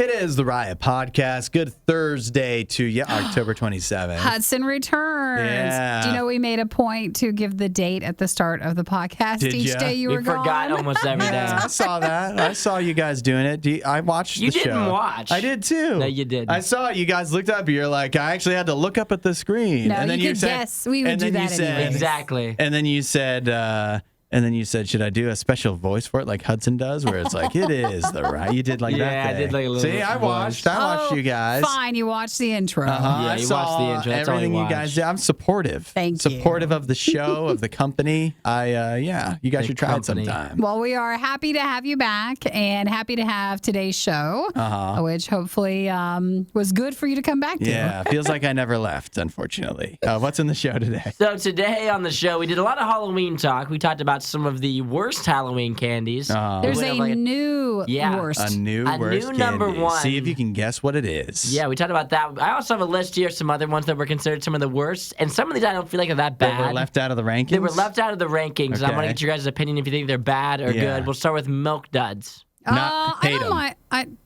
It is the Riot Podcast. Good Thursday to you, October 27th. Hudson returns. Yeah. Do you know we made a point to give the date at the start of the podcast Did each ya? day you We were gone? forgot almost every day. Yeah, I saw that. I saw you guys doing it. I watched You the show. didn't watch. I did too. No, you didn't. I saw it. You guys looked up. You're like, I actually had to look up at the screen. No, and then you could said, guess. We would and do then you that said, anyways. Exactly. And then you said, should I do a special voice for it like Hudson does, where it's like, it is the right. You did like that. Yeah, I day. did like a little See, I watched. voice. I watched you guys. Fine, you watched the intro. Uh-huh. Yeah, I you saw watched the intro. That's all you everything you guys watched. did. I'm supportive. Thank you. Supportive of the show, of the company. You guys The should try it company. sometime. Well, we are happy to have you back and happy to have today's show, which hopefully was good for you to come back to. Yeah, feels like I never left, unfortunately. What's in the show today? So today on the show, we did a lot of Halloween talk. We talked about some of the worst Halloween candies. There's We a went over, like, new Yeah. worst. A new A worst new number candy. one. See if you can guess what it is. Yeah, we talked about that. I also have a list here, some other ones that were considered some of the worst, and some of these I don't feel like are that That bad. were left out of the rankings? They were left out of the rankings. And I want Okay. to get your guys' opinion if you think they're bad or Yeah. good. We'll start with Milk Duds. Not I hate don't 'em. mind.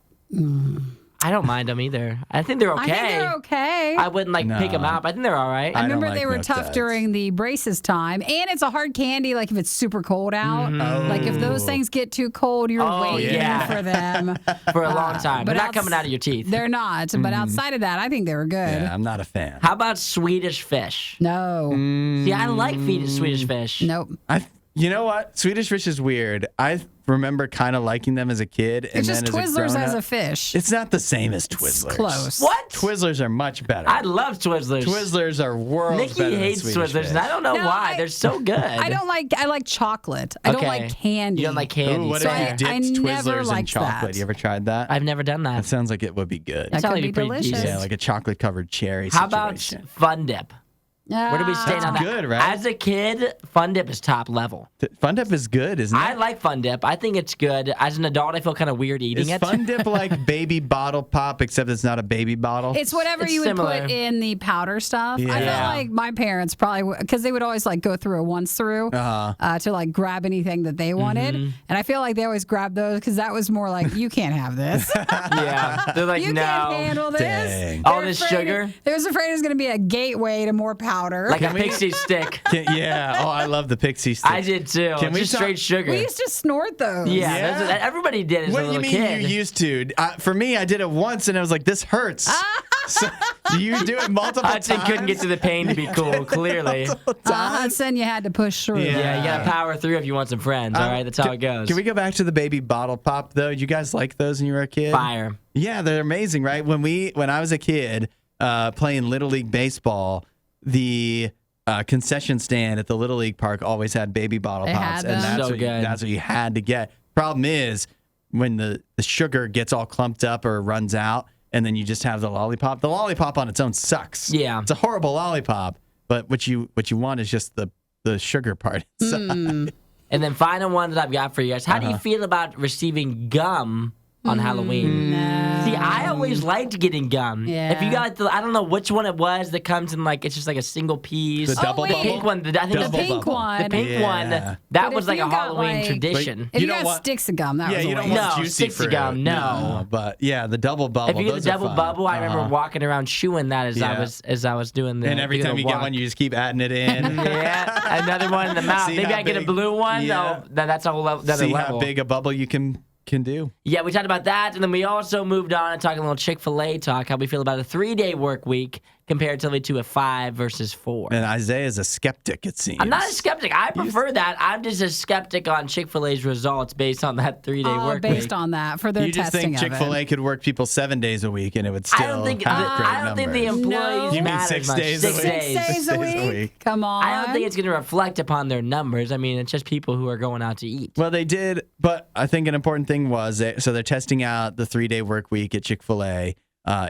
I don't mind them either. I think they're okay. I think they're okay. I wouldn't pick No. them up. I think they're all right. I don't remember like they were Milk tough Duds. during the braces time, and it's a hard candy. Like if it's super cold out, like if those things get too cold, you're Oh, waiting yeah. for them. For a long time. but They're not outs- coming out of your teeth. They're not, but outside of that, I think they were good. Yeah, I'm not a fan. How about Swedish fish? No, See, I like Swedish fish. nope. You know what? Swedish fish is weird. I remember kind of liking them as a kid. And It's just then as a Twizzlers as grown-up- a fish. It's not the same as It's Twizzlers. close. What? Twizzlers are much better. I love Twizzlers. Twizzlers are worlds Nikki better hates than Swedish Twizzlers, fish. and I don't know No, why. I- They're so good. I like chocolate. I don't Okay. like candy. You don't like candy. Ooh, what So if I you dipped never Twizzlers in liked chocolate? that. You ever tried that? I've never done That that. sounds like it would be good. That It's could probably be pretty delicious. decent. Yeah, like a chocolate covered cherry How about situation. Fun Dip? Where do we stand on that? good, right? As a kid, Fun Dip is top level. Fun Dip is good, isn't it? I like Fun Dip. I think it's good. As an adult, I feel kind of weird eating Is it. Fun Dip like baby bottle pop, except it's not a baby bottle? It's whatever It's you would similar. put in the powder stuff. I feel Yeah. like my parents probably, because they would always like go through a once through to like grab anything that they wanted. And I feel like they always grabbed those because that was more like, you can't have this. Yeah. They're like, You no. can't handle this. Dang. All They're this afraid- sugar? They was afraid it was going to be a gateway to more powder. Like a pixie stick. Yeah. Oh, I love the pixie stick. I did too. Can we Just talk- straight sugar. we used to snort those. yeah, Yeah? those are- everybody did as What a do you little mean kid. you used to? For me, I did it once, and I was like, this hurts. So, do you do it multiple Hudson times? couldn't get to the pain to be cool, clearly. Hudson, you had to push through. Yeah. Yeah, you gotta power through if you want some friends, all right? That's how it goes. Can we go back to the baby bottle pop, though? You guys like those when you were a kid? Fire. Yeah, they're amazing, right? When I was a kid playing Little League Baseball, the concession stand at the Little League park always had baby bottle They pops, had and them. So good. that's what you had to get. Problem is, when the sugar gets all clumped up or runs out, and then you just have the lollipop. The lollipop on its own sucks. Yeah. It's a horrible lollipop, but what you want is just the sugar part inside. And then final one that I've got for you guys. How do you feel about receiving gum on Halloween? See, I always liked getting gum. Yeah. If you got I don't know which one it was that comes in like, it's just like a single piece. The double wait. The bubble? pink one, I think The it's pink bubble. one. the pink Yeah. one. That But was if like you a got, Halloween like- tradition. If You you don't got want- sticks of gum, that was Yeah, a you don't waste. want No, juicy sticks of fruit. gum, no. But yeah, the double bubble. If you get the those are double fun. bubble, I remember walking around chewing that as Yeah. I was doing the. And every doing time the you get walk. one, you just keep adding it in. Yeah, another one in the mouth. See Maybe how I get a big- blue one. Yeah. No, that's a whole another See level. how big a bubble you can do. Yeah, we talked about that, and then we also moved on and talked a little Chick-fil-A talk, how we feel about a 3-day work week comparatively to a 5 versus 4. And Isaiah's a skeptic, it seems. I'm not a skeptic. I prefer that. I'm just a skeptic on Chick-fil-A's results based on that 3-day work based week. on that for their You just testing think of it. Chick-fil-A could work people 7 days a week and it would still I don't think have great I don't think the numbers. employees No. You mean matter 6 much. days a 6 week? days. 6 days a 6 days a week? week. Come on. I don't think it's going to reflect upon their numbers. I mean, it's just people who are going out to eat. Well, they did, but I think an important thing was so they're testing out the 3-day work week at Chick-fil-A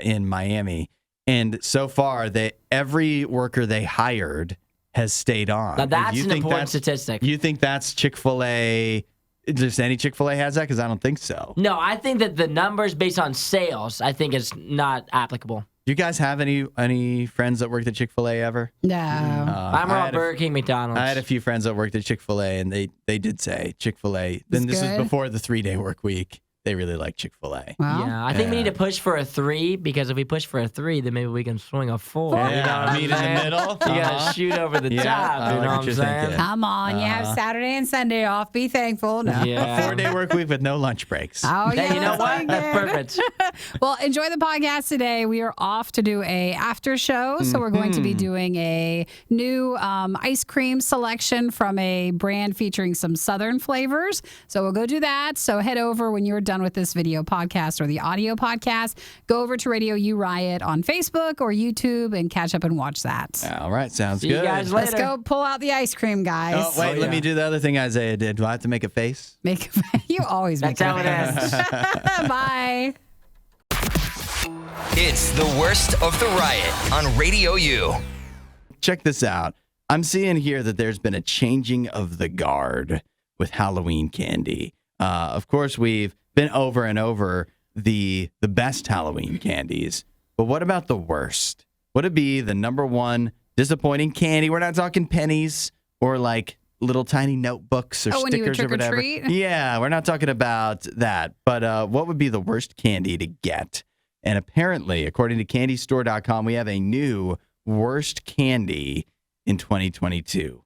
in Miami. And so far, every worker they hired has stayed on. Now, that's You an think important statistic. You think that's Chick-fil-A? Just any Chick-fil-A has that? Because I don't think so. No, I think that the numbers based on sales, I think is not applicable. You guys have any friends that worked at Chick-fil-A ever? No. I'm I on had Burger King, McDonald's. I had a few friends that worked at Chick-fil-A, and they did say Chick-fil-A. Then this was good. before the 3-day work week. they really like Chick-fil-A. Well, Yeah, I think we need to push for a 3 because if we push for a 3, then maybe we can swing a 4. You know what I'm meet in the saying? middle. You gotta shoot over the Yeah, top. I You like know what what you're I'm saying? thinking. come on. You have Saturday and Sunday off. Be thankful. No. Yeah. 4-day work week with no lunch breaks. Oh, yeah. Hey, you know that's what? like That's it. perfect. Well, enjoy the podcast today. We are off to do a after show. So we're going to be doing a new ice cream selection from a brand featuring some Southern flavors. So we'll go do that. So head over when you're done with this video podcast or the audio podcast. Go over to Radio U Riot on Facebook or YouTube and catch up and watch that. All right, sounds See good. you guys Let's later. go pull out the ice cream, guys. Oh, wait, let me do the other thing Isaiah did. Do I have to make a face? Make you always make That's how it ends. Bye. It's the worst of the riot on Radio U. Check this out. I'm seeing here that there's been a changing of the guard with Halloween candy. Of course, we've been over and over the best Halloween candies, but what about the worst? Would it be the number one disappointing candy? We're not talking pennies or like little tiny notebooks or when you would stickers or trick or whatever. treat? Yeah, we're not talking about that. But what would be the worst candy to get? And apparently, according to candystore.com, we have a new worst candy in 2022.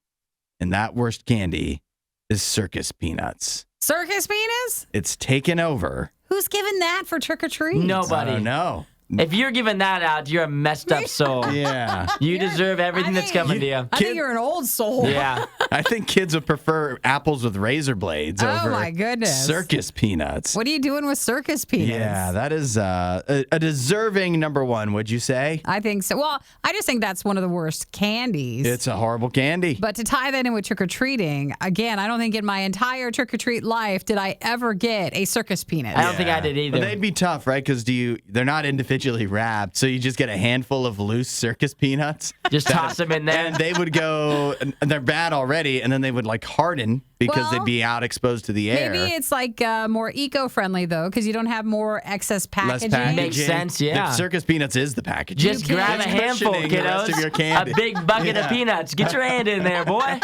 And that worst candy is circus peanuts. Circus peanuts? It's taken over. Who's giving that for trick or treat? I Nobody. don't know. If you're giving that out, you're a messed up soul. Yeah. You deserve everything that's coming to you. I think you're an old soul. Yeah. I think kids would prefer apples with razor blades Oh, over my goodness. circus peanuts. What are you doing with circus peanuts? Yeah, that is a deserving number one, would you say? I think so. Well, I just think that's one of the worst candies. It's a horrible candy. But to tie that in with trick or treating, again, I don't think in my entire trick or treat life did I ever get a circus peanut. I don't think I did either. But they'd be tough, right? Because they're not individually wrapped, so you just get a handful of loose circus peanuts. Just toss them in there. And they would go, and they're bad already, and then they would like harden because Well, they'd be out exposed to the air. Maybe it's like more eco-friendly though, because you don't have more excess Less packaging. packaging. Makes sense, yeah. The circus peanuts is the packaging. Just grab a It's handful, cushioning the rest kiddos. of your candy. A big bucket Yeah. of peanuts. Get your hand in there, boy.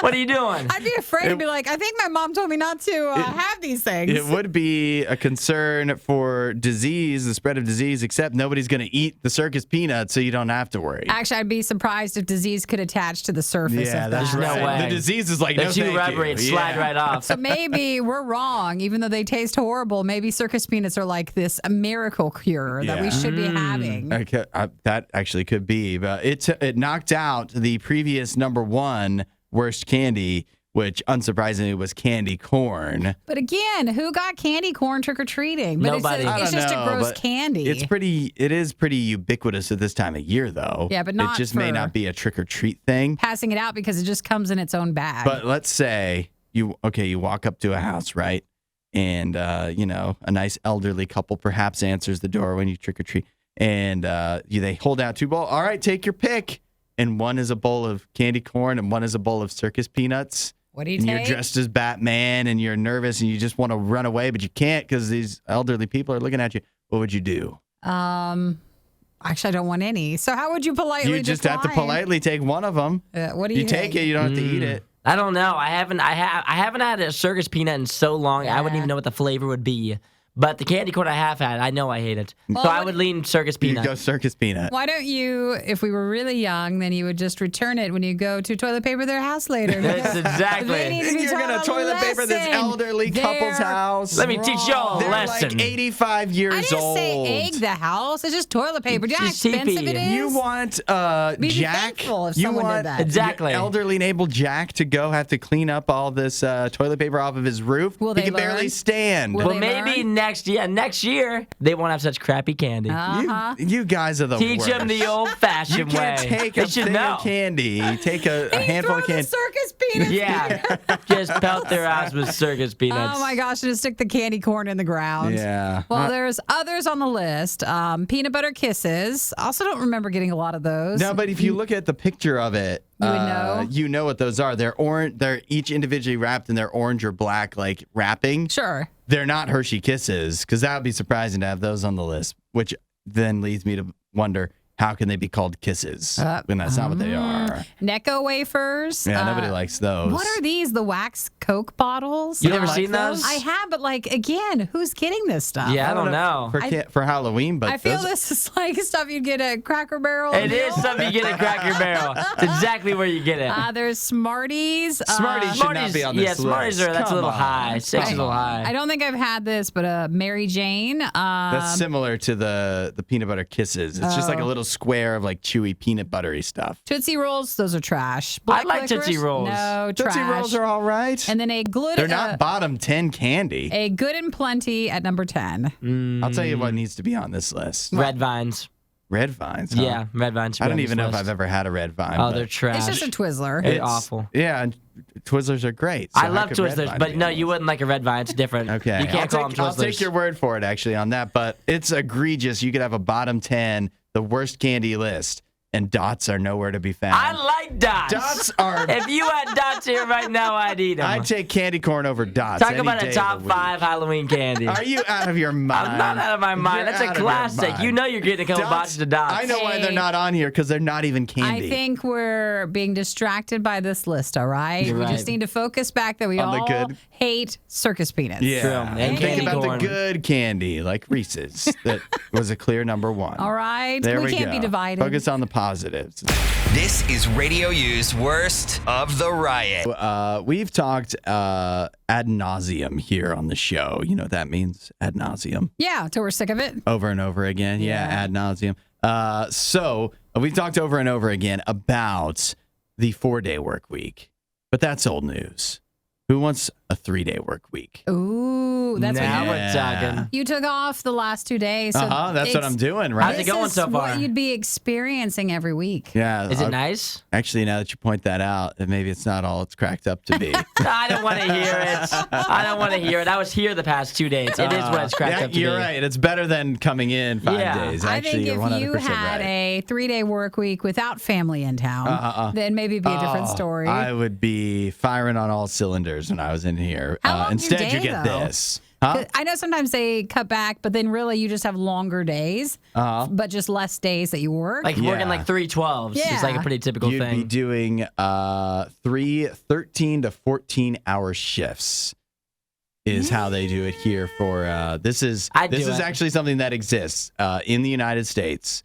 What are you doing? I'd be afraid to be like, I think my mom told me not to have these things. It would be a concern for disease, the spread of disease, except nobody's going to eat the circus peanuts, so you don't have to worry. Actually, I'd be surprised if disease could attach to the surface Yeah, of that's that. no right. way. The disease is like, They're no, too thank rubbery. you. It'd slide right off. So maybe we're wrong, even though they taste horrible. Maybe circus peanuts are like this miracle cure that we Yeah. should be having. That actually could be, but it knocked out the previous number one worst candy, which unsurprisingly was candy corn. But again, who got candy corn trick or treating? But Nobody. It's, I it's don't just know, a gross but candy. It is pretty ubiquitous at this time of year, though. Yeah, but not it just may for- not be a trick or treat thing. Passing it out because it just comes in its own bag. But let's say you walk up to a house, right? And a nice elderly couple perhaps answers the door when you trick or treat, and they hold out two bowls. All right, take your pick. And one is a bowl of candy corn, and one is a bowl of circus peanuts. What do you and take? you're dressed as Batman, and you're nervous, and you just want to run away, but you can't because these elderly people are looking at you. What would you do? Actually, I don't want any. So how would you politely You just have to decline? politely take one of them. What do you take think? it. You don't have to eat it. I don't know. I haven't had a circus peanut in so long. I wouldn't Yeah. even know what the flavor would be. But the candy corn I have had, I know I hate it. Well, so I what- would lean circus You peanut. go circus peanut. Why don't you, if we were really young, then you would just return it when you go to toilet paper their house later. That's exactly. They need to be You're taught gonna a toilet paper this lesson. elderly couple's They're house. Let me teach y'all a They're lesson. like 85 years I didn't old. say egg the house. It's just toilet paper. Do you know how It's just expensive it CP. is? You want Be Jack? thankful if you someone did want that. Exactly. your elderly enabled Jack to go have to clean up all this toilet paper off of his roof. Will he they can barely learn? stand. Will Well, they maybe learn? next year they won't have such crappy candy. You guys are the Teach worst. them the You old-fashioned can't way. take They a should thing know. of candy. Take a And you handful throw of the candy. circus peanuts. Yeah, just pelt their ass with circus peanuts. Oh my gosh, just stick the candy corn in the ground. Yeah. Well, there's others on the list. Peanut butter kisses. Also don't remember getting a lot of those. No, but if you look at the picture of it, You would know? you know what those are. They're orange. They're each individually wrapped in their orange or black like wrapping. Sure. They're not Hershey Kisses because that would be surprising to have those on the list. Which then leads me to wonder: how can they be called kisses when that's not what they are? Necco wafers. Yeah, nobody likes those. What are these? The wax Coke bottles? You never like seen those? I have, but again, who's getting this stuff? Yeah, I don't know. For Halloween, but I feel those, this is like stuff you'd get at Cracker Barrel. It is something you get at Cracker Barrel. It's exactly where you get it. There's Smarties. Smarties should not be on this list. Smarties that's Come a little on. high. 6 is a little high. I don't think I've had this, but Mary Jane. That's similar to the peanut butter kisses. It's just like a little square of like chewy peanut buttery stuff. Tootsie Rolls, those are trash. I like Tootsie licorice? Rolls. No, trash. Tootsie Rolls are all right. And then a good. They're not bottom 10 candy. A Good and Plenty at number 10. I'll tell you what needs to be on this list. Red Vines. Red Vines. Huh? Yeah, Red Vines. should I be don't on even this know if list. I've ever had a red vine. Oh, but they're trash. It's just a Twizzler. They're awful. Yeah, and Twizzlers are great. So I how love could red Twizzlers, vine but be no, on you this? wouldn't like a Red Vine. It's different. Okay. You can't call them Twizzlers. I'll take your word for it, actually, on that. But it's egregious. You could have a bottom 10, the worst candy list, and dots are nowhere to be found. I like dots. Dots are. If you had dots here right now, I'd eat them. I'd take candy corn over dots. Talk any about day a of top the week. 5 Halloween candy. Are you out of your mind? I'm not out of my mind. You're That's a out of your classic. mind. You know you're getting a couple boxes of dots. I know why they're Hey. not on here, because they're not even candy. I think we're being distracted by this list, all right? You're We right. just need to focus back that we On the all good. hate circus peanuts. Yeah. True. And And think candy about corn. the good candy, like Reese's, that was a clear number 1. All right? There we can't go. be divided. Focus on the positives. This is Radio U's Worst of the Riot. We've talked ad nauseum here on the show. You know what that means? Ad nauseum. Yeah, till we're sick of it. Over and over again. Yeah, ad nauseum. So we've talked over and over again about the 4-day work week, but that's old news. Who wants a 3-day work week? Ooh, that's now what we're talking. you took off the last 2 days. So That's what I'm doing, right? How's it going This so is far? what you'd be experiencing every week. Yeah. Is it nice? Actually, now that you point that out, then maybe it's not all it's cracked up to be. I don't want to hear it. I don't want to hear it. I was here the past 2 days. It is what it's cracked up to You're be. right. It's better than coming in 5 Yeah. days. I Actually, think you're if 100% you had right. a 3-day work week without family in town, then maybe it'd be a different story. I would be firing on all cylinders when I was in here. How long's your Instead, you day, get though? this. Huh? I know sometimes they cut back, but then really you just have longer days, but just less days that you work. Like working like 3 12s. It's like a Yeah. pretty typical You'd thing. be doing 13 to 14 hour shifts is how they do it here for this is I'd do it. actually something that exists in the United States.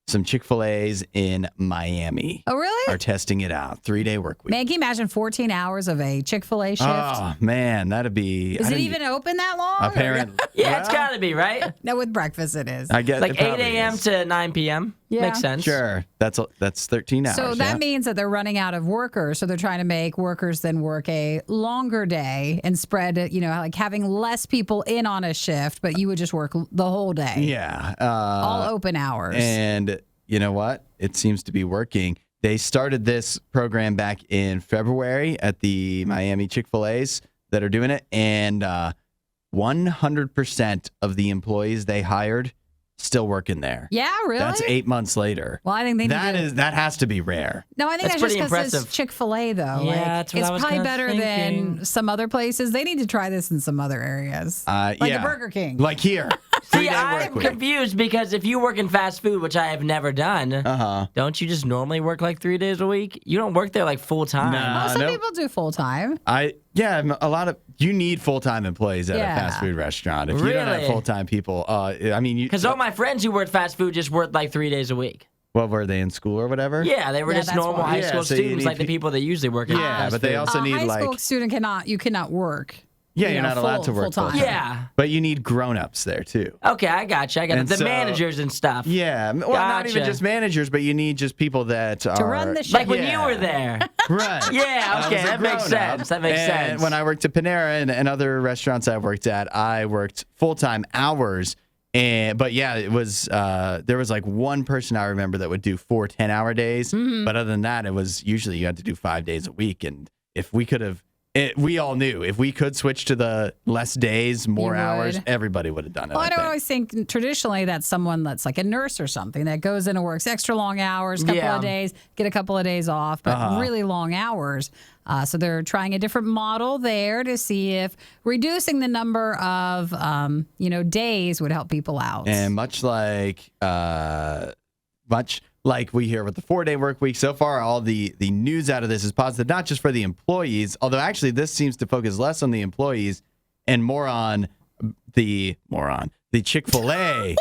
Some Chick-fil-A's in Miami Oh, really? are testing it out. 3-day work week. Man, can you imagine 14 hours of a Chick-fil-A shift? Oh man, that'd be. Is it even open that long? apparent? Yeah, it's got to be, right? No, with breakfast it is. I guess Like it 8 probably a.m. is. to 9 p.m. Yeah. Makes sense. Sure, that's 13 hours. So that yeah? means that they're running out of workers. So they're trying to make workers then work a longer day and spread it, like having less people in on a shift, but you would just work the whole day. Yeah. All open hours. And you know what? It seems to be working. They started this program back in February at the Miami Chick-fil-A's that are doing it. And 100% of the employees they hired still working there. Yeah, really? That's 8 months later. Well, I think they need to- that has to be rare. No, I think That's that's just pretty because it's impressive. Chick-fil-A, though. Yeah, Like, that's what it's I was probably kinda better thinking. than some other places. They need to try this in some other areas. Like Yeah. a Burger King. Like here. See, 3-day I'm work week. confused because if you work in fast food, which I have never done, don't you just normally work like 3 days a week? You don't work there like full time. Nah. Some nope. people do full-time. You need full-time employees at Yeah. a fast food restaurant. If you don't have Really? full-time people, Because all my friends who worked fast food just worked like 3 days a week. what were they in school or whatever? Yeah, they were Yeah, just that's normal why. high Yeah, school so you students, need like the people that usually work at Yeah, fast but they food. also need high like school student you cannot work. Yeah, you're not allowed to work full-time. full-time. Yeah. But you need grown-ups there too. Okay, I got you. And The so- managers and stuff. Yeah, well, not even Gotcha. just managers, but you need just people that are run the Like when Yeah. you were there. Right. Yeah, okay, I was a that makes grown-up. sense. That makes And sense. when I worked at Panera and other restaurants I've worked at, I worked full-time hours. But yeah, it was there was like one person I remember that would do 4 10-hour days. Mm-hmm. But other than that, it was usually you had to do 5 days a week. And if we could have, we all knew if we could switch to the less days, more You hours, would. everybody would have done it. Well, I don't think. always think traditionally that's someone that's like a nurse or something that goes in and works extra long hours, couple Yeah. of days, get a couple of days off, but really long hours. So they're trying a different model there to see if reducing the number of days would help people out. And much like much like we hear with the 4-day work week. So far, all the news out of this is positive, not just for the employees, although actually this seems to focus less on the employees and more on the Chick-fil-A.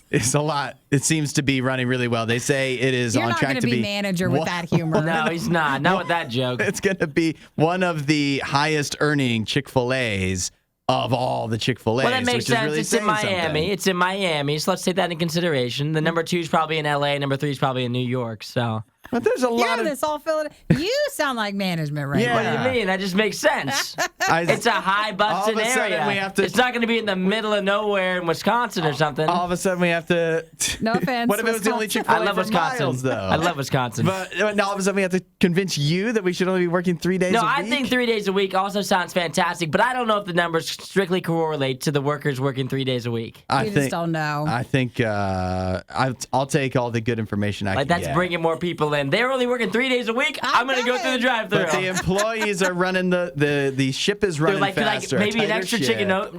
It's a lot. It seems to be running really well. They say it is on track to be. You're not going to be manager with that humor. No, he's not. Not with that joke. It's going to be one of the highest earning Chick-fil-A's of all the Chick-fil-A's. Well, that makes sense. Really It's in Miami. something. It's in Miami, so let's take that into consideration. The number 2 is probably in L.A. Number 3 is probably in New York. So. But there's a lot of this all Philadelphia. You sound like management right Yeah. What now. do you mean? That just makes sense. It's a high all busted of a sudden area. we have to- It's not going to be in the middle of nowhere in Wisconsin or something. all of a sudden we have to. No offense, What if it was the only Wisconsin. Chick-fil-A I love for Wisconsin. miles, though? I love Wisconsin. But now all of a sudden we have to convince you that we should only be working 3 days No, a week? I think 3 days a week also sounds fantastic, but I don't know if the numbers strictly correlate to the workers working 3 days a week. We just don't know. I think I'll take all the good information I Like, can that's get. bringing more people in. They're only working 3 days a week. I'm going to go through the drive-thru. But the employees are running the ship is They're running like faster. a maybe an tighter extra ship.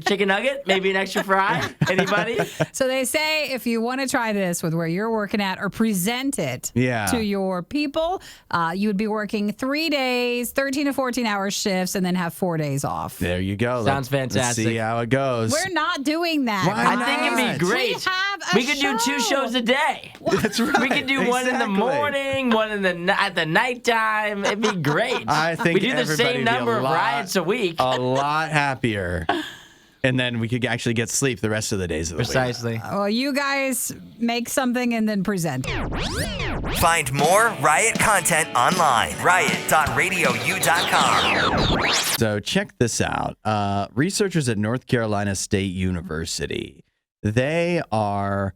chicken nugget, maybe an extra fry. Anybody? So they say if you want to try this with where you're working at or present it Yeah. to your people, you would be working 3 days, 13 to 14-hour shifts, and then have 4 days off. There you go. Sounds Let's fantastic. see how it goes. We're not doing that. Why I not? think it'd be great. We have a We could do 2 show. shows a day. That's right. We could do one in the Exactly. morning, one in at the nighttime. It'd be great. I think we do the everybody same would be number a of lot- riots a week. A lot happier. And then we could actually get sleep the rest of the days of the week. Precisely. Well, you guys make something and then present it. Find more Riot content online. Riot.radiou.com. So check this out. Researchers at North Carolina State University, they are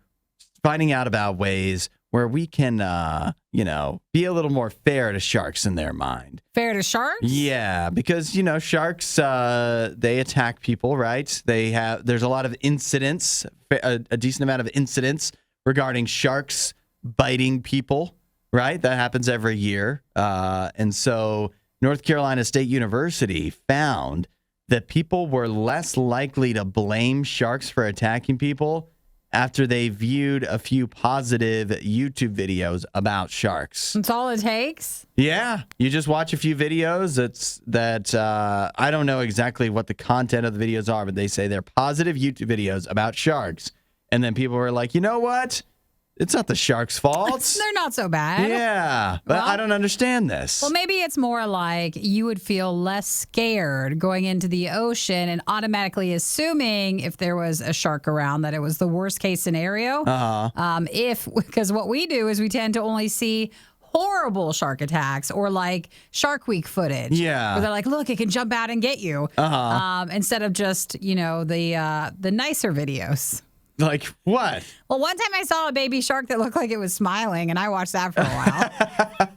finding out about ways where we can, be a little more fair to sharks in their mind. Fair to sharks? Yeah, because, sharks, they attack people, right? There's a lot of incidents, a decent amount of incidents regarding sharks biting people, right? That happens every year. And so North Carolina State University found that people were less likely to blame sharks for attacking people after they viewed a few positive YouTube videos about sharks. That's all it takes? Yeah, you just watch a few videos. I don't know exactly what the content of the videos are, but they say they're positive YouTube videos about sharks. And then people were like, you know what? It's not the shark's fault. They're not so bad. Yeah, but Well- I don't understand this. Well, maybe it's more like you would feel less scared going into the ocean and automatically assuming if there was a shark around that it was the worst case scenario. Because what we do is we tend to only see horrible shark attacks or like Shark Week footage. Yeah. Where they're like, look, it can jump out and get you. Instead of just, the nicer videos. Like what? Well, one time I saw a baby shark that looked like it was smiling, and I watched that for a while.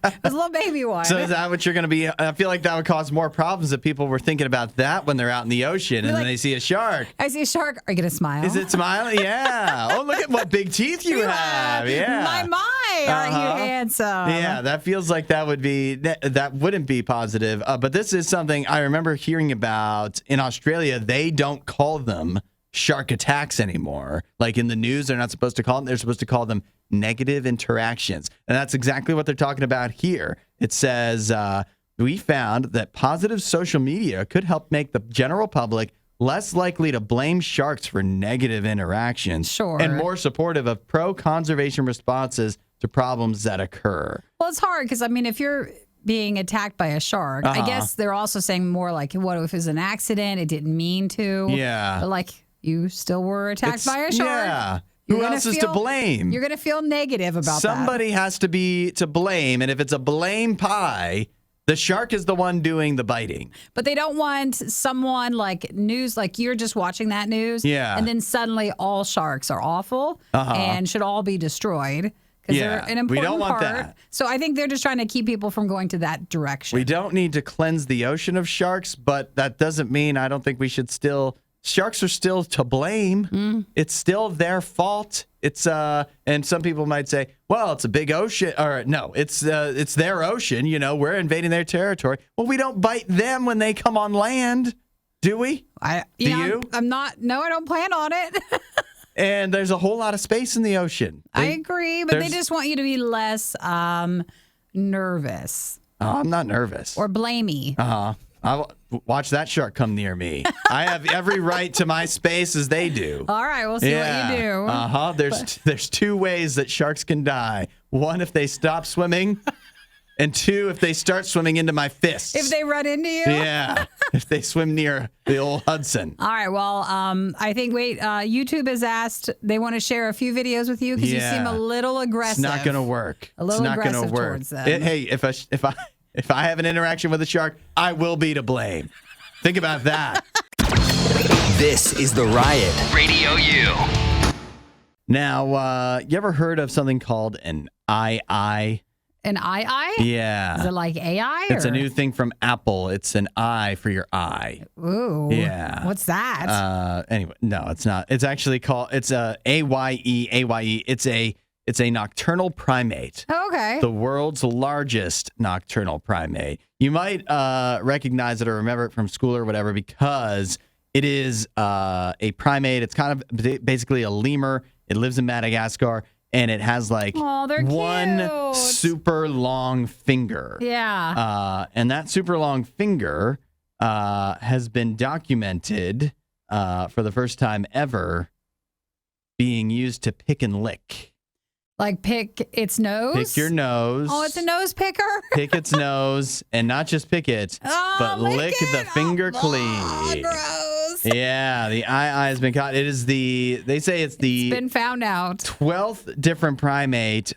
It was a little baby one. So is that what you're going to be? I feel like that would cause more problems if people were thinking about that when they're out in the ocean and then they see a shark. I see a shark. Are you going to smile? Is it smiling? Yeah. Oh, look at what big teeth you have. Yeah. My, aren't you handsome? Yeah, that feels like that wouldn't be positive. But this is something I remember hearing about in Australia. They don't call them shark attacks anymore. Like in the news, they're not supposed to call them. They're supposed to call them negative interactions. And that's exactly what they're talking about here. It says, we found that positive social media could help make the general public less likely to blame sharks for negative interactions. Sure. And more supportive of pro-conservation responses to problems that occur. Well, it's hard because, if you're being attacked by a shark, I guess they're also saying more like, what if it's an accident? It didn't mean to. Yeah. But like, you still were attacked by a shark. Yeah. You're Who gonna else is to feel- blame? You're going to feel negative about that. Somebody has to be to blame. And if it's a blame pie, the shark is the one doing the biting. But they don't want someone like news, like you're just watching that news. Yeah. And then suddenly all sharks are awful and should all be destroyed. Because Yeah, they're an we important don't want part. that. So I think they're just trying to keep people from going to that direction. We don't need to cleanse the ocean of sharks, but that doesn't mean I don't think we should still. Sharks are still to blame. It's still their fault. It's and some people might say, well, it's a big ocean, or no, it's their ocean. We're invading their territory. Well, we don't bite them when they come on land, do we? I'm not. No, I don't plan on it. And there's a whole lot of space in the ocean. I agree, but they just want you to be less nervous. Oh, I'm not nervous. Or blamey. I'll watch that shark come near me. I have every right to my space as they do. All right, we'll see what you do. There's two ways that sharks can die. One, if they stop swimming, and two, if they start swimming into my fists. If they run into you? Yeah, if they swim near the old Hudson. All right, well, I think, YouTube has asked, they want to share a few videos with you because you seem a little aggressive. It's not going to work. A little it's not aggressive gonna work. towards them. Hey, if I have an interaction with a shark, I will be to blame. Think about that. This is The Riot. Radio U. Now, you ever heard of something called an II? An II? Yeah. Is it like AI? It's a new thing from Apple. It's an eye for your eye. Ooh. Yeah. What's that? Anyway, no, it's not. It's actually called, it's a AYE. It's a nocturnal primate. Oh, okay. The world's largest nocturnal primate. You might recognize it or remember it from school or whatever because it is a primate. It's kind of basically a lemur. It lives in Madagascar, and it has like one cute. super long finger. Yeah. And that super long finger has been documented for the first time ever being used to pick and lick. Like pick its nose? Pick your nose. Oh, it's a nose picker? Pick its nose, and not just pick it, but lick the finger clean. Gross. Yeah, the II has been caught. It's been found out. 12th different primate,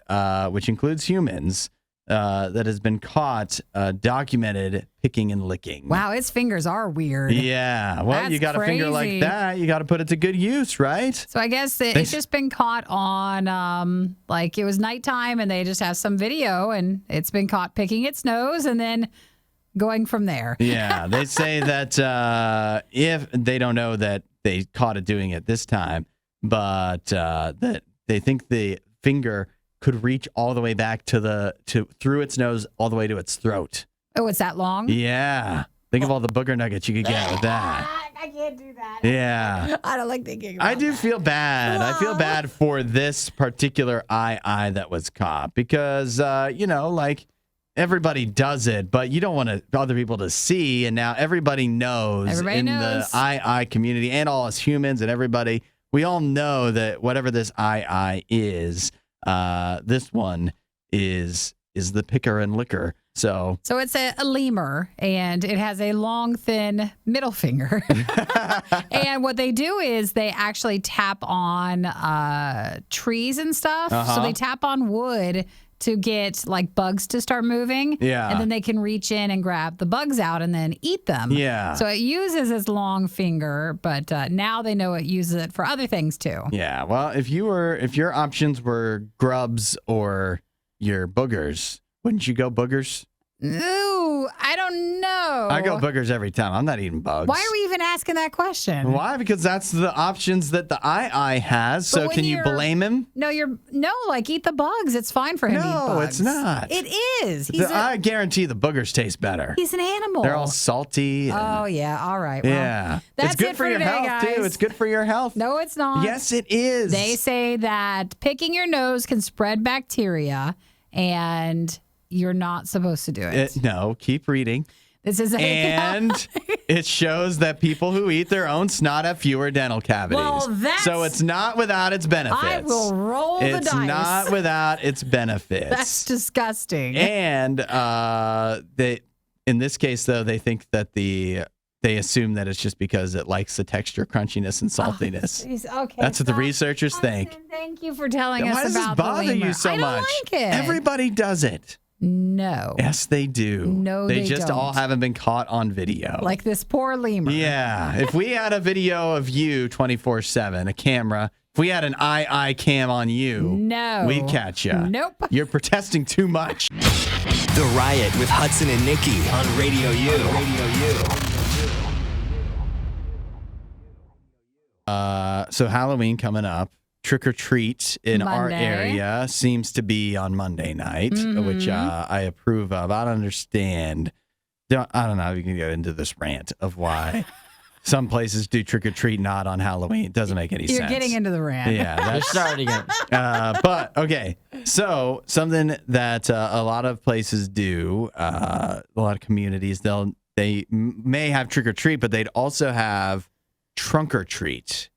which includes humans, that has been caught, documented picking and licking. Wow, its fingers are weird. Yeah, well, That's you got a finger like crazy. that, you got to put it to good use, right? So I guess it's just been caught on, like it was nighttime and they just have some video and it's been caught picking its nose and then going from there. Yeah, they say that if they don't know that they caught it doing it this time, but that they think the finger could reach all the way back through its nose all the way to its throat. Oh, it's that long? Yeah. Think of all the booger nuggets you could get with that. I can't do that. Yeah. I don't like thinking about I do feel bad. I feel bad for this particular II that was caught because, like everybody does it, but you don't want other people to see. And now everybody knows the II community and all us humans and everybody. We all know that whatever this II is, this one is the picker and licker. So it's a lemur, and it has a long, thin middle finger. And what they do is they actually tap on trees and stuff. So they tap on wood to get like bugs to start moving. Yeah. And then they can reach in and grab the bugs out and then eat them. Yeah. So it uses its long finger, but now they know it uses it for other things too. Yeah. Well, if your options were grubs or your boogers, wouldn't you go boogers? Ooh, I don't know. I go boogers every time. I'm not eating bugs. Why are we even asking that question? Why? Because that's the options that the II has. So can you blame him? No, eat the bugs. It's fine for him to eat bugs. No, it's not. It is. I guarantee the boogers taste better. He's an animal. They're all salty. Oh, yeah. All right. Well, yeah. That's it's good for your today, health, guys. too. It's good for your health. No, it's not. Yes, it is. They say that picking your nose can spread bacteria, and you're not supposed to do it. No, keep reading. This is and it shows that people who eat their own snot have fewer dental cavities. Well, so it's not without its benefits. I will roll the dice. It's not without its benefits. That's disgusting. And in this case, though, they think that they assume that it's just because it likes the texture, crunchiness, and saltiness. Oh, okay, that's what the researchers think. Thank you for telling Then us why does about this bother the lemur. you so I don't much? like it. Everybody does it. No. Yes, they do. No, they just don't. all haven't been caught on video. Like this poor lemur. Yeah. If we had a video of you 24/7, a camera, if we had an II cam on you, no, we'd catch you. Nope. You're protesting too much. The Riot with Hudson and Nikki on Radio U. So Halloween coming up. Trick or treat in our Monday. area seems to be on Monday night, which I approve of. I don't understand. I don't know if you can get into this rant of why some places do trick or treat not on Halloween. It doesn't make any sense. You're getting into the rant. Yeah, You're starting it. but okay. So something that a lot of places do, a lot of communities, they may have trick or treat, but they'd also have trunk or treat.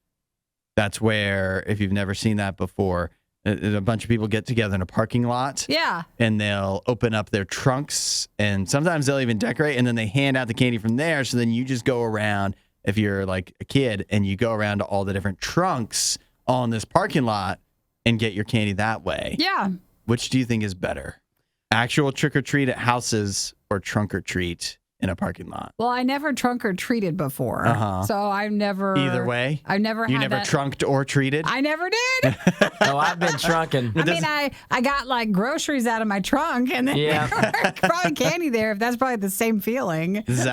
That's where, if you've never seen that before, a bunch of people get together in a parking lot. Yeah. And they'll open up their trunks, and sometimes they'll even decorate, and then they hand out the candy from there. So then you just go around, if you're like a kid, and you go around to all the different trunks on this parking lot and get your candy that way. Yeah. Which do you think is better? Actual trick or treat at houses or trunk or treat in a parking lot? Well, I never trunk or treated before. So I've never. Either way? I've never You had never that. trunked or treated? I never did. No, I've been trunking. I mean, I got like groceries out of my trunk, and then Yeah. probably candy there. If that's probably the same feeling. Does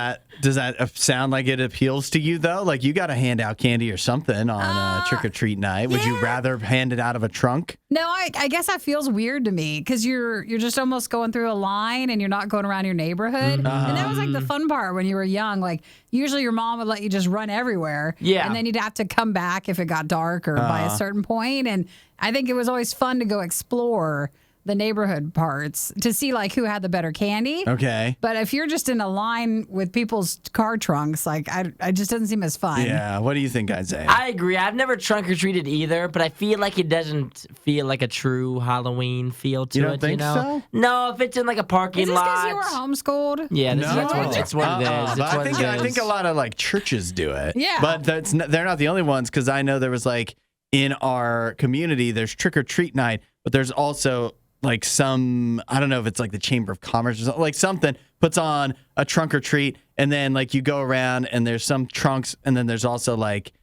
that sound like it appeals to you, though? Like, you got to hand out candy or something on trick or treat night. Would you rather hand it out of a trunk? No, I guess that feels weird to me because you're just almost going through a line and you're not going around your neighborhood. And that was like the fun part when you were young. Like usually your mom would let you just run everywhere. Yeah. And then you'd have to come back if it got dark or by a certain point. And I think it was always fun to go explore the neighborhood parts to see like who had the better candy. Okay. But if you're just in a line with people's car trunks, like I just doesn't seem as fun. Yeah. What do you think, Isaiah? I agree. I've never trunk or treated either, but I feel like it doesn't feel like a true Halloween feel to You don't it. think so? No, if it's in like a parking Is this lot. because you were homeschooled? Yeah, No. that's what it is. It's But what I think it a is. lot of like churches do it. Yeah. But they're not the only ones, because I know there was like in our community, there's trick or treat night, but there's also like some, I don't know if it's like the Chamber of Commerce or something, like something puts on a trunk or treat, and then like you go around and there's some trunks, and then there's also like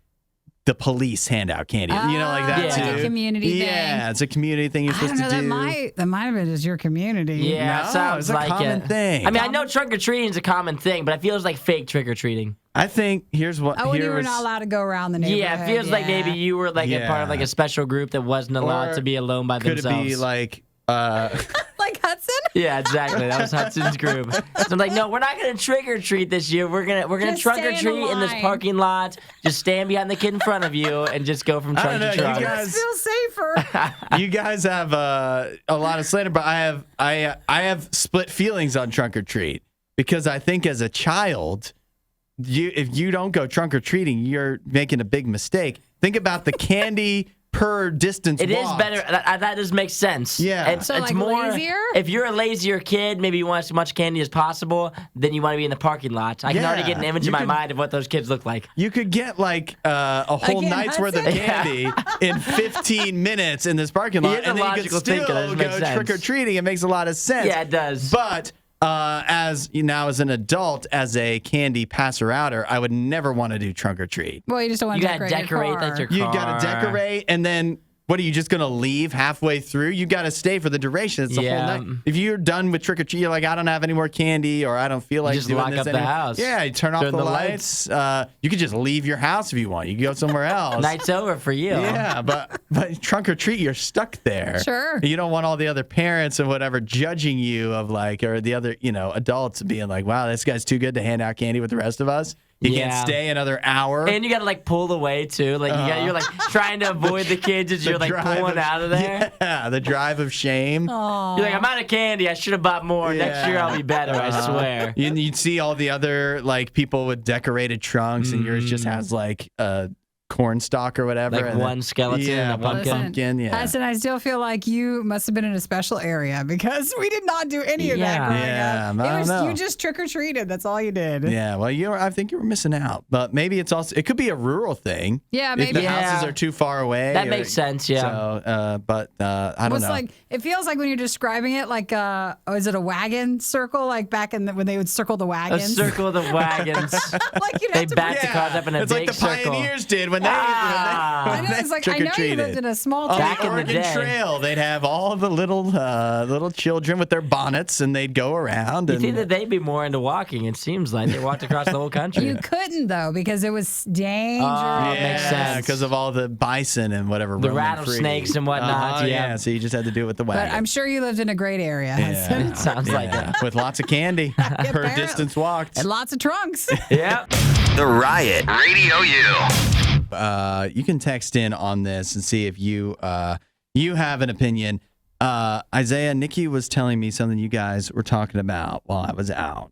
the police hand out candy, you know, like that Yeah. too. Like a community thing. Yeah, it's a community thing you're I don't supposed know. to do. That might have been just your community. Yeah, No, it sounds it's a like common it. thing. I mean, I know trunk or treating is a common thing, but it feels like fake trick or treating. I think here's what. Oh, when you here were was- not allowed to go around the neighborhood. Yeah, it feels like maybe you were like a part of like a special group that wasn't allowed Or to be alone by Could themselves. it be like? like Hudson. Yeah, exactly. That was Hudson's group. So I'm like, no, we're not gonna trick or treat this year. We're gonna Just trunk or stay in treat the in this line. parking lot. Just stand behind the kid in front of you and just go from I trunk don't to know, trunk. you guys- Feel safer. You guys have a lot of slander, but I have split feelings on trunk or treat, because I think as a child, if you don't go trunk or treating, you're making a big mistake. Think about the candy per distance. It is walked. better. That does make sense. Yeah. It's, So, it's like, more. lazier? If you're a lazier kid, maybe you want as much candy as possible. Then you want to be in the parking lot. I can already get an image in my mind of what those kids look like. You could get like a whole Again, night's worth of Hudson? candy in 15 minutes in this parking lot, He is a and then you could logical still thinker. That does go make sense. trick or treating. It makes a lot of sense. Yeah, it does. But as an adult, as a candy passer outer, I would never want to do trunk or treat. Well, you just don't want You to gotta decorate your car. That's your car. You got to decorate, and then what are you just going to leave halfway through? You got to stay for the duration. It's the Yeah. whole night. If you're done with trick or treat, you're like, I don't have any more candy, or I don't feel like just doing lock this up the anymore. house. Yeah, you turn off Turn the the lights. You could just leave your house if you want. You can go somewhere else. Night's over for you. Yeah, but trunk or treat, you're stuck there. Sure. You don't want all the other parents and whatever judging you of like, or the other, adults being like, wow, this guy's too good to hand out candy with the rest of us. He can't Yeah. stay another hour. And you gotta like pull away too. Like you're like trying to avoid the kids as The you're like drive pulling out of there. Yeah, the drive of shame. You're like, I'm out of candy. I should have bought more. Next year I'll be better. I swear. You'd see all the other like people with decorated trunks, and yours just has like a corn stalk or whatever. Like and one then- skeleton yeah, and a one pumpkin. pumpkin. Yeah. Hudson, I still feel like you must have been in a special area because we did not do any of that Yeah. growing Yeah, up. I don't know. You just trick or treated. That's all you did. Yeah, well, I think you were missing out, but maybe it could be a rural thing. Yeah, If maybe. the Yeah. houses are too far away. That makes sense, yeah. So, but I don't It's know. like it feels like when you're describing it, like is it a wagon circle? Like back when they would circle the A wagons. circle of the wagons. Like you'd They have to. back the cars up in a it's big like the circle. pioneers did when they I know. It's like I know you trick-or-treated. lived in a small On town. Back the in the Oregon day. Trail, they'd have all the little children with their bonnets, and they'd go around. You And think that they'd be more into walking? It seems like they walked across the whole country. You couldn't though because it was dangerous. Oh, it makes sense. because of all the bison and whatever. The roaming rattlesnakes free. and whatnot, yeah. So you just had to do it with the wagon. But I'm sure you lived in a great area, Hudson. Sounds like it. with lots of candy per Apparently. distance walked. And lots of trunks. Yeah. The Riot. Radio U. You can text in on this and see if you have an opinion. Isaiah, Nikki was telling me something you guys were talking about while I was out.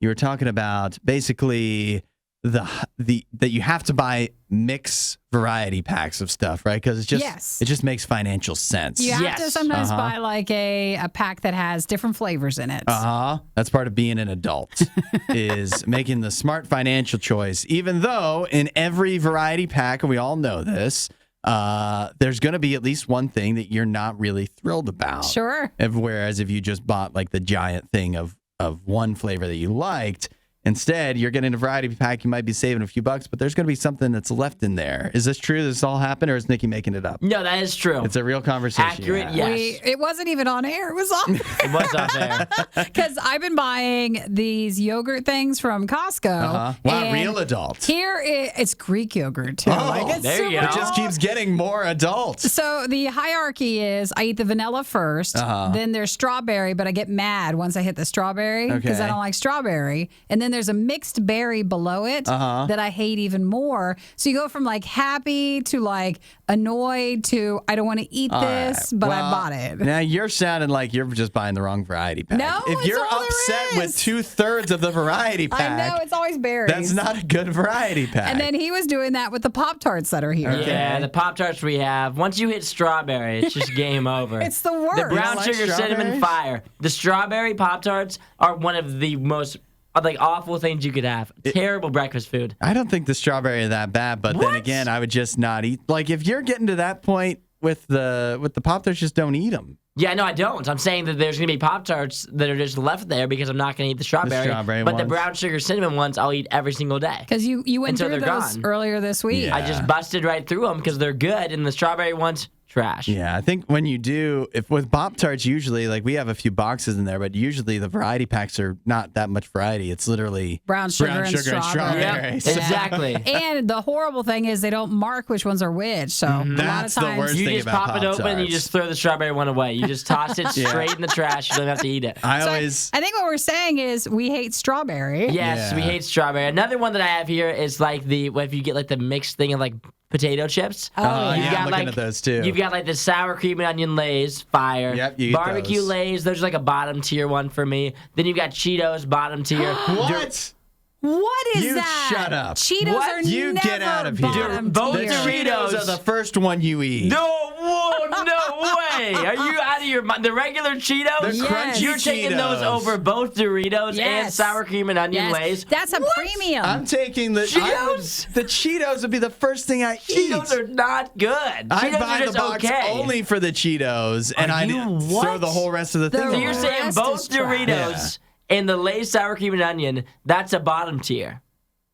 You were talking about basically that you have to buy mix variety packs of stuff, right? Because it just makes financial sense. You have to sometimes buy like a pack that has different flavors in it. That's part of being an adult, is making the smart financial choice. Even though in every variety pack, and we all know this, there's going to be at least one thing that you're not really thrilled about. Sure. Whereas if you just bought like the giant thing of one flavor that you liked, instead, you're getting a variety pack. You might be saving a few bucks, but there's going to be something that's left in there. Is this true? Does this all happen, or is Nikki making it up? No, that is true. It's a real conversation. Accurate, yes. It wasn't even on air. It was on It was on there. Because I've been buying these yogurt things from Costco. Wow, real adults. Here, it's Greek yogurt, too. It's there you super go. It just keeps getting more adults. So the hierarchy is I eat the vanilla first, then there's strawberry, but I get mad once I hit the strawberry because I don't like strawberry. And then there's a mixed berry below it that I hate even more. So you go from like happy to like annoyed to I don't want to eat this, but I bought it. Now you're sounding like you're just buying the wrong variety pack. No, if it's you're all there upset is. with 2/3 of the variety pack, I know, it's always berries. that's not a good variety pack. And then he was doing that with the Pop-Tarts that are here. Yeah, the Pop-Tarts we have, once you hit strawberry, it's just game over. It's the worst. The brown like sugar strawberry? cinnamon fire. The strawberry Pop-Tarts are one of the most awful things you could have. Terrible breakfast food. I don't think the strawberry is that bad, but then What? again, I would just not eat. Like if you're getting to that point with the Pop-Tarts, just don't eat them. Yeah, no, I don't. I'm saying that there's going to be Pop-Tarts that are just left there because I'm not going to eat the strawberry. But the ones. brown sugar cinnamon ones, I'll eat every single day. Because you went Until through they're those gone. earlier this week. Yeah. I just busted right through them because they're good, and the strawberry ones, trash. Yeah, I think when you do, if with Pop-Tarts, usually, like we have a few boxes in there, but usually the variety packs are not that much variety. It's literally Brown sugar and strawberry. Yep, So exactly. And the horrible thing is they don't mark which ones are which. So a lot of That's the times worst You thing just about pop it open and you Pop-Tarts. just throw the strawberry one away. You just toss it straight in the trash. You don't have to eat it. I So always. I think what we're saying is we hate strawberry. Yes, Yeah. we hate strawberry. Another one that I have here is like if you get like the mixed thing of like potato chips. Oh, yeah, You've got, I'm looking at those too. You've got like the sour cream and onion Lay's, fire. Yep, you eat Barbecue those. Lay's, those are like a bottom tier one for me. Then you've got Cheetos, bottom tier. What? What is You that? shut up. Cheetos What? are You never get out of here. bottom Both tier. Doritos are the first one you eat. No, whoa, no way. Are you out of your mind? The regular Cheetos? The crunchy You're taking those Cheetos. over both Doritos and Yes. sour cream and onion Yes. Lay's? That's a premium. I'm taking the Cheetos? The Cheetos would be the first thing I eat. Cheetos are not good. I Cheetos buy are the just box okay. only for the Cheetos, and Are I you throw what? the whole rest of the The thing. So away. you're saying rest both is trash. Doritos and the Lay's sour cream and onion, that's a bottom tier.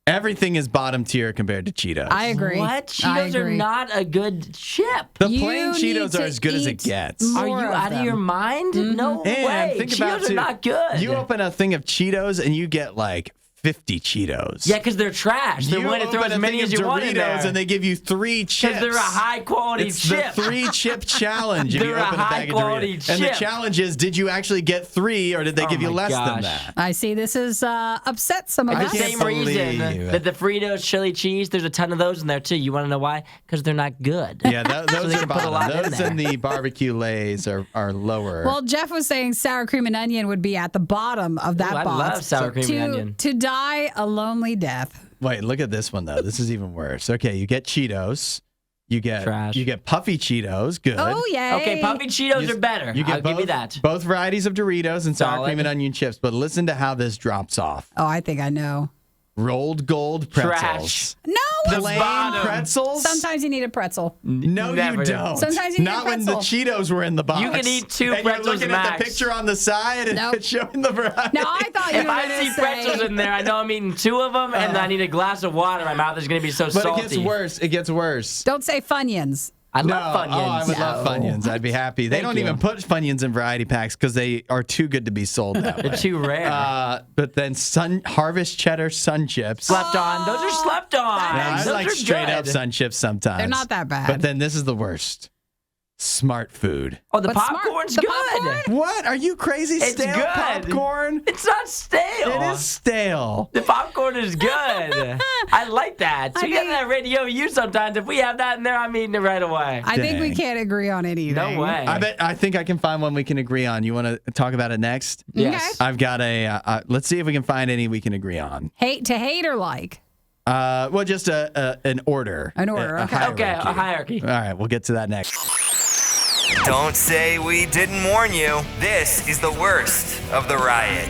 Everything is bottom tier compared to Cheetos. I agree. What? I Cheetos are agree. not a good chip. The You plain need Cheetos to are as good as it eat gets. more Are you of out of them. your mind? No And way. think Cheetos about are too, not good. You open a thing of Cheetos and you get like 50 Cheetos. Yeah, because they're trash. They're you willing to throw open as a many thing as of you want in Doritos there. and they give you 3 chips. Because they're a high quality It's chip. the 3 chip challenge. If you They're a open a bag of high-quality Doritos. And the chip. challenge is, did you actually get 3 or did they give you my less than gosh. that? I see this is upset some of For I the us. can't same reason believe- that the Fritos chili cheese, there's a ton of those in there too. You want to know why? Because they're not good. Yeah, those they are can put a lot bottom. in Those there. and the barbecue Lays are lower. Well, Jeff was saying sour cream and onion would be at the bottom of that Ooh, I box. love sour cream and onion. To die a lonely death. Wait, look at this one though. This is even worse. Okay, you get Cheetos. You get Trash. You get puffy Cheetos. Good. Oh, yay. Okay, puffy Cheetos are better. You get I'll both, give you that. both varieties of Doritos and sour Solid. cream and onion chips. But listen to how this drops off. Oh, I think I know. Rolled gold pretzels. Trash. No, The it's Plain bottom. pretzels? Sometimes you need a pretzel. No, Never you do. don't. Sometimes you need Not a when the pretzel. Cheetos were in the box. You can eat 2 and pretzels you're looking at max. the picture on the side and Nope. it's showing the variety. Now, I thought you If were I going see to say... pretzels in there, I know I'm eating 2 of them, and I need a glass of water. My mouth is going to be so But salty. it gets worse. It gets worse. Don't say Funyuns. I No, love Funyuns. oh, I would love Funyuns. I'd be happy. They Thank don't you. even put Funyuns in variety packs because they are too good to be sold that way. They're too rare. But then Harvest Cheddar Sun Chips. Slept on. Those are slept on. Yeah, I Those like are straight good. up Sun Chips sometimes. They're not that bad. But then this is the worst. Smart Food. Oh, the What's smart? popcorn's The good. popcorn? What? Are you crazy? It's Stale good. popcorn? It's not stale. It is stale. The popcorn is good. I like that. So I you got think- that Radio U sometimes. If we have that in there, I'm eating it right away. I think we Dang. can't agree on anything. No way. I think I can find one we can agree on. You want to talk about it next? Yes. I've got let's see if we can find any we can agree on. Hate or like? Well, just an order. An order, A okay. hierarchy. Okay, a hierarchy. All right, we'll get to that next. Don't say we didn't warn you. This is the worst of the riot.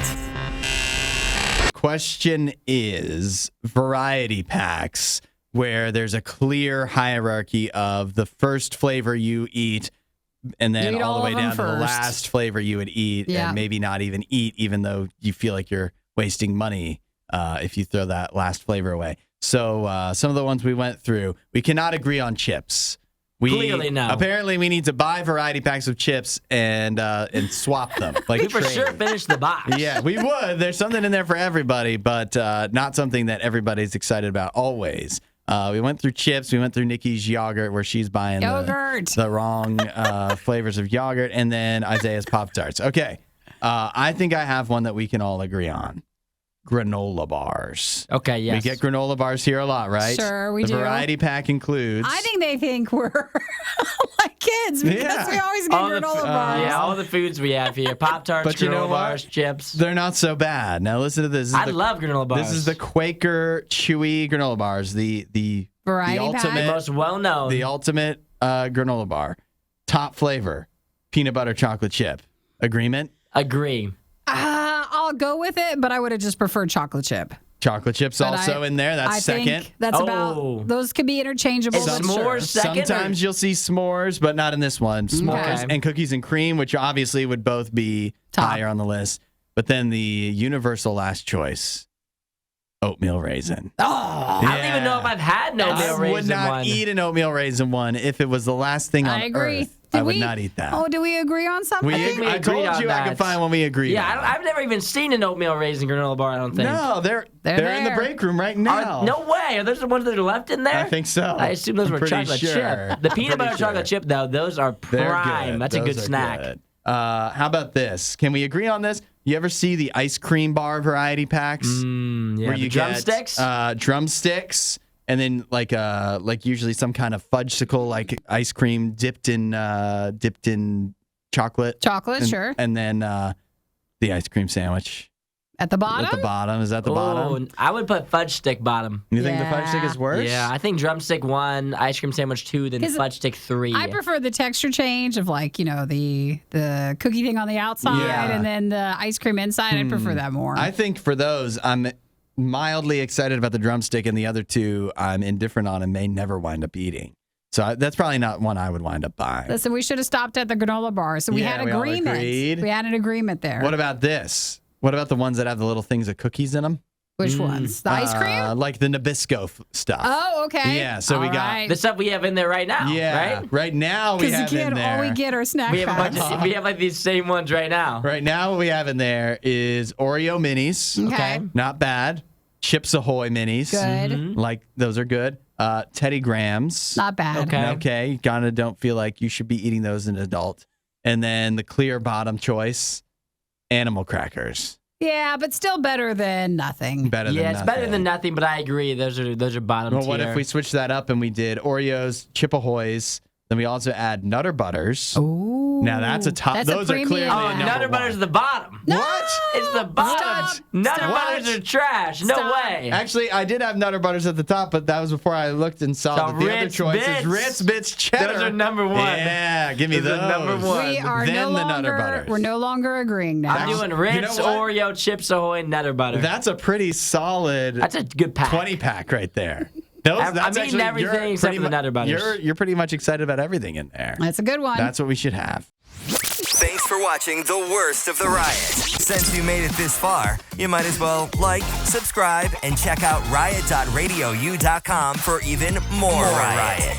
Question is variety packs where there's a clear hierarchy of the first flavor you eat and then You eat all the all way of them down to the first. last flavor you would eat Yeah. and maybe not even eat, even though you feel like you're wasting money if you throw that last flavor away. So some of the ones we went through, we cannot agree on chips. Clearly no. Apparently, we need to buy variety packs of chips and swap them. Like We for trade. sure finished the box. Yeah, we would. There's something in there for everybody, but not something that everybody's excited about always. We went through chips. We went through Nikki's yogurt, where she's buying Yogurt. the wrong flavors of yogurt, and then Isaiah's Pop-Tarts. Okay, I think I have one that we can all agree on. Granola bars. Okay, yes. We get granola bars here a lot, right? Sure, we the do. The variety pack includes. I think they think we're like kids because Yeah. we always get all the, granola bars. yeah, all the foods we have here. Pop-Tarts, But you know granola what? bars, chips. they're not so bad. Now listen to this. I love granola bars. This is the Quaker Chewy granola bars. The Variety the pack? ultimate, the most well-known. the ultimate granola bar. Top flavor, peanut butter chocolate chip. Agreement? Agree. I'll go with it, but I would have just preferred chocolate chip. Chocolate chips But also in there. That's I second. think that's Oh. about. Those could be interchangeable. Is but s'mores sure. second? Sometimes you'll see s'mores, but not in this one. S'mores Okay. and cookies and cream, which obviously would both be Top. higher on the list. But then the universal last choice, oatmeal raisin. Oh, I don't even know if I've had no I oatmeal would raisin not one. eat an oatmeal raisin one if it was the last thing on I agree. earth. I would not eat that. Oh, do we agree on something? think we I agreed told on you I that. could find one we agreed Yeah, on. I've never even seen an oatmeal raisin granola bar, I don't think. No, they're They're in the there. break room right now. No way. Are those the ones that are left in there? I think so. I assume those I'm were pretty chocolate sure. chip. The I'm peanut butter pretty chocolate sure. chip, though, those are They're prime. good. That's a Those good are snack. good. How about this? Can we agree on this? You ever see the ice cream bar variety packs? Yeah, where the you drumsticks? get drumsticks, and then like usually some kind of fudgesicle, like ice cream dipped in chocolate. Chocolate, and, sure. And then the ice cream sandwich At the bottom? at the bottom. Is that the bottom? Oh, I would put fudge stick bottom. You think the Yeah. fudge stick is worse? Yeah, I think drumstick 1, ice cream sandwich 2, then 'Cause fudge stick 3. I prefer the texture change of like, the cookie thing on the outside Yeah. and then the ice cream inside. I prefer that more. I think for those, I'm mildly excited about the drumstick, and the other two I'm indifferent on and may never wind up eating. So that's probably not one I would wind up buying. Listen, we should have stopped at the granola bar. So we Yeah, had we all agreement. agreed. We had an agreement there. What about this? What about the ones that have the little things of cookies in them? Which ones? The ice cream? Like the Nabisco stuff. Oh, okay. Yeah, so we All got right. the stuff we have in there right now, yeah, right? now we Because have in there. all we get are snack We have a bunch packs. of, we have like these same ones right now. Right now, what we have in there is Oreo minis. Okay. Not bad. Chips Ahoy minis. Good. Like those are good. Teddy Grahams. Not bad. Okay. Okay. Kind of don't feel like you should be eating those as an adult. And then the clear bottom choice, animal crackers. Yeah, but still better than nothing. Better than Yeah, it's better than nothing, but I agree. Those are bottom Well, tier. what if we switched that up and we did Oreos, Chip Ahoys, then we also add Nutter Butters. Ooh. Now that's a top. That's a Those are premium. clearly Oh, a number Nutter one. Butter's the bottom. What? It's the bottom. Stop. Nutter Stop. Butters are trash. No Stop. way. Actually, I did have Nutter Butters at the top, but that was before I looked and saw So that the other Ritz choice Bits. is Ritz Bits Cheddar. Those are number one. Yeah, give me Those those. are number one. We are Then no the Nutter longer. Butters. We're no longer agreeing now. I'm doing You Ritz, know what? Oreo, Chips Ahoy, Nutter Butter. That's a pretty solid That's a good pack. 20-pack right there. Those, I'm that's eating actually- everything you're except pretty for the mu- Nutter Butters. You're pretty much excited about everything in there. That's a good one. That's what we should have. Thanks for watching the worst of the riot. Since you made it this far, you might as well like, subscribe, and check out riot.radiou.com for even more riot.